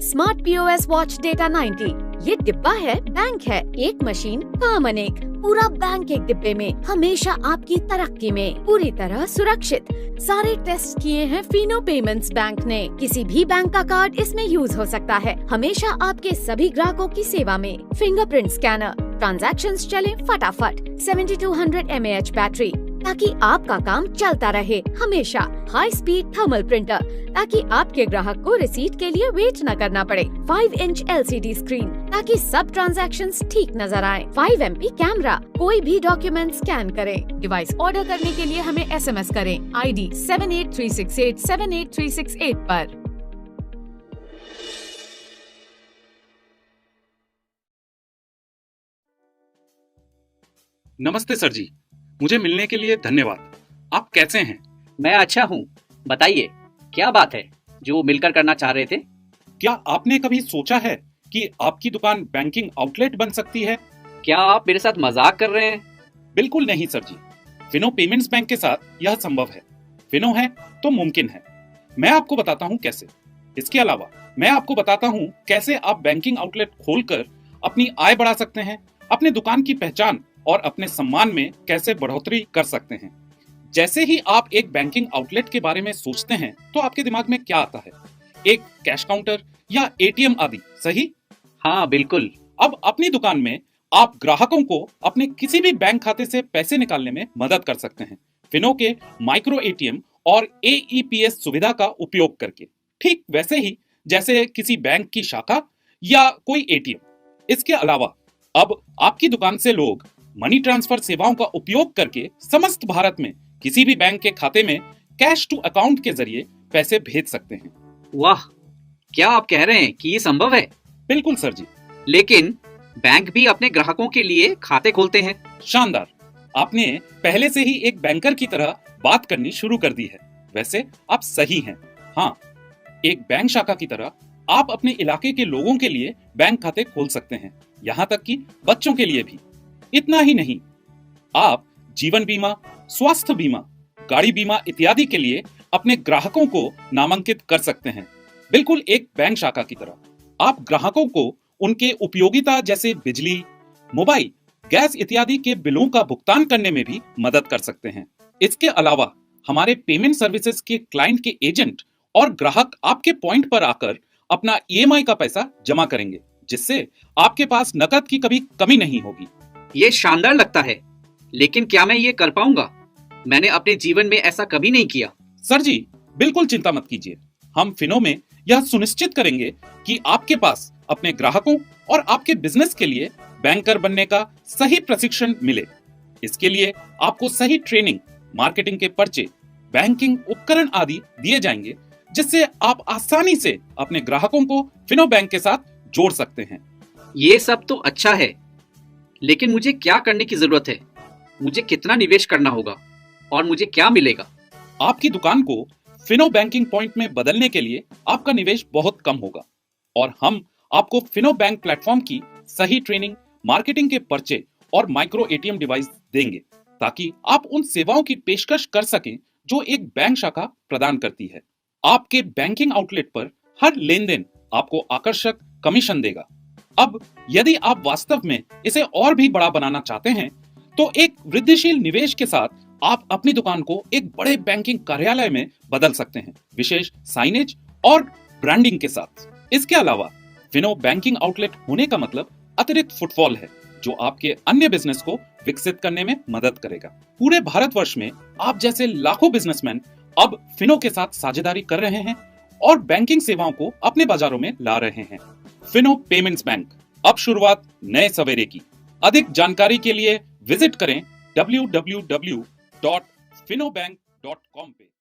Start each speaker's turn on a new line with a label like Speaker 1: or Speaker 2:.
Speaker 1: Smart POS watch data 90। ये डिब्बा है, बैंक है, एक मशीन काम अनेक, पूरा बैंक एक डिब्बे में, हमेशा आपकी तरक्की में, पूरी तरह सुरक्षित। सारे टेस्ट किए हैं फिनो पेमेंट्स बैंक ने। किसी भी बैंक का कार्ड इसमें यूज हो सकता है, हमेशा आपके सभी ग्राहकों की सेवा में। फिंगरप्रिंट स्कैनर, ट्रांजैक्शंस चले फटाफट। 7200 mAh बैटरी ताकि आपका काम चलता रहे हमेशा। हाई स्पीड थर्मल प्रिंटर ताकि आपके ग्राहक को रिसीट के लिए वेट न करना पड़े। 5 इंच LCD स्क्रीन ताकि सब ट्रांजैक्शंस ठीक नजर आए। 5 MP कैमरा, कोई भी डॉक्यूमेंट स्कैन करे। डिवाइस ऑर्डर करने के लिए हमें SMS करें ID 78368 78368 पर।
Speaker 2: नमस्ते सर जी, मुझे मिलने के लिए धन्यवाद। आप कैसे हैं?
Speaker 3: मैं अच्छा हूँ। बताइए, क्या बात है जो मिलकर करना चाह रहे थे?
Speaker 2: क्या आपने कभी सोचा है कि आपकी दुकान बैंकिंग आउटलेट बन सकती है?
Speaker 3: क्या आप मेरे साथ मजाक कर रहे हैं?
Speaker 2: बिल्कुल नहीं सर जी, फिनो पेमेंट्स बैंक के साथ यह संभव है। फिनो है तो मुमकिन है। मैं आपको बताता हूँ कैसे। इसके अलावा मैं आपको बताता हूँ कैसे आप बैंकिंग आउटलेट खोलकर अपनी आय बढ़ा सकते हैं, अपने दुकान की पहचान और अपने सम्मान में कैसे बढ़ोतरी कर सकते हैं। जैसे ही आप एक बैंकिंग आउटलेट के बारे में सोचते हैं तो आपके दिमाग में क्या आता है? एक कैश काउंटर या ATM आदि, सही?
Speaker 3: हाँ बिल्कुल।
Speaker 2: अब अपनी दुकान में आप ग्राहकों को अपने किसी भी बैंक खाते से पैसे निकालने में मदद कर सकते हैं, फिनो के माइक्रो ATM और AEPS सुविधा का उपयोग करके, ठीक वैसे ही जैसे किसी बैंक की शाखा या कोई ATM। इसके अलावा अब आपकी दुकान से लोग मनी ट्रांसफर सेवाओं का उपयोग करके समस्त भारत में किसी भी बैंक के खाते में कैश टू अकाउंट के जरिए पैसे भेज सकते हैं।
Speaker 3: वाह, क्या आप कह रहे हैं कि ये संभव है?
Speaker 2: बिल्कुल सर जी।
Speaker 3: लेकिन बैंक भी अपने ग्राहकों के लिए खाते खोलते हैं।
Speaker 2: शानदार, आपने पहले से ही एक बैंकर की तरह बात करनी शुरू कर दी है। वैसे आप सही हैं। हाँ, एक बैंक शाखा की तरह आप अपने इलाके के लोगों के लिए बैंक खाते खोल सकते हैं, यहाँ तक कि बच्चों के लिए भी। इतना ही नहीं, आप जीवन बीमा, स्वास्थ्य बीमा, गाड़ी बीमा इत्यादि के लिए अपने ग्राहकों को नामांकित कर सकते हैं, बिल्कुल एक बैंक शाखा की तरह। आप ग्राहकों को उनके उपयोगिता जैसे बिजली, मोबाइल, गैस इत्यादि के बिलों का भुगतान करने में भी मदद कर सकते हैं। इसके अलावा हमारे पेमेंट सर्विसेज के क्लाइंट के एजेंट और ग्राहक आपके पॉइंट पर आकर अपना EMI का पैसा जमा करेंगे, जिससे आपके पास नकद की कभी कमी नहीं होगी।
Speaker 3: ये शानदार लगता है, लेकिन क्या मैं ये कर पाऊंगा? मैंने अपने जीवन में ऐसा कभी नहीं किया।
Speaker 2: सर जी, बिल्कुल चिंता मत कीजिए। हम फिनो में यह सुनिश्चित करेंगे कि आपके पास अपने ग्राहकों और आपके बिजनेस के लिए बैंकर बनने का सही प्रशिक्षण मिले। इसके लिए आपको सही ट्रेनिंग, मार्केटिंग के पर्चे, बैंकिंग उपकरण आदि दिए जाएंगे, जिससे आप आसानी से अपने ग्राहकों को फिनो बैंक के साथ जोड़ सकते हैं।
Speaker 3: ये सब तो अच्छा है, लेकिन मुझे क्या करने की जरूरत है? मुझे कितना निवेश करना होगा और मुझे क्या मिलेगा?
Speaker 2: आपकी दुकान को फिनो बैंकिंग पॉइंट में बदलने के लिए आपका निवेश बहुत कम होगा और हम आपको फिनो बैंक प्लेटफॉर्म की सही ट्रेनिंग, मार्केटिंग के पर्चे और माइक्रो ATM डिवाइस देंगे, ताकि आप उन सेवाओं की पेशकश कर सकें जो एक बैंक शाखा प्रदान करती है। आपके बैंकिंग आउटलेट पर हर लेनदेन आपको आकर्षक कमीशन देगा। अब यदि आप वास्तव में इसे और भी बड़ा बनाना चाहते हैं, तो एक वृद्धिशील निवेश के साथ आप अपनी दुकान को एक बड़े बैंकिंग कार्यालय में बदल सकते हैं, विशेष साइनेज और ब्रांडिंग के साथ। इसके अलावा फिनो बैंकिंग आउटलेट होने का मतलब अतिरिक्त फुटफॉल है, जो आपके अन्य बिजनेस को विकसित करने में मदद करेगा। पूरे भारतवर्ष में आप जैसे लाखों बिजनेसमैन अब फिनो के साथ साझेदारी कर रहे हैं और बैंकिंग सेवाओं को अपने बाजारों में ला रहे हैं। फिनो पेमेंट्स बैंक, अब शुरुआत नए सवेरे की। अधिक जानकारी के लिए विजिट करें www.finobank.com पे।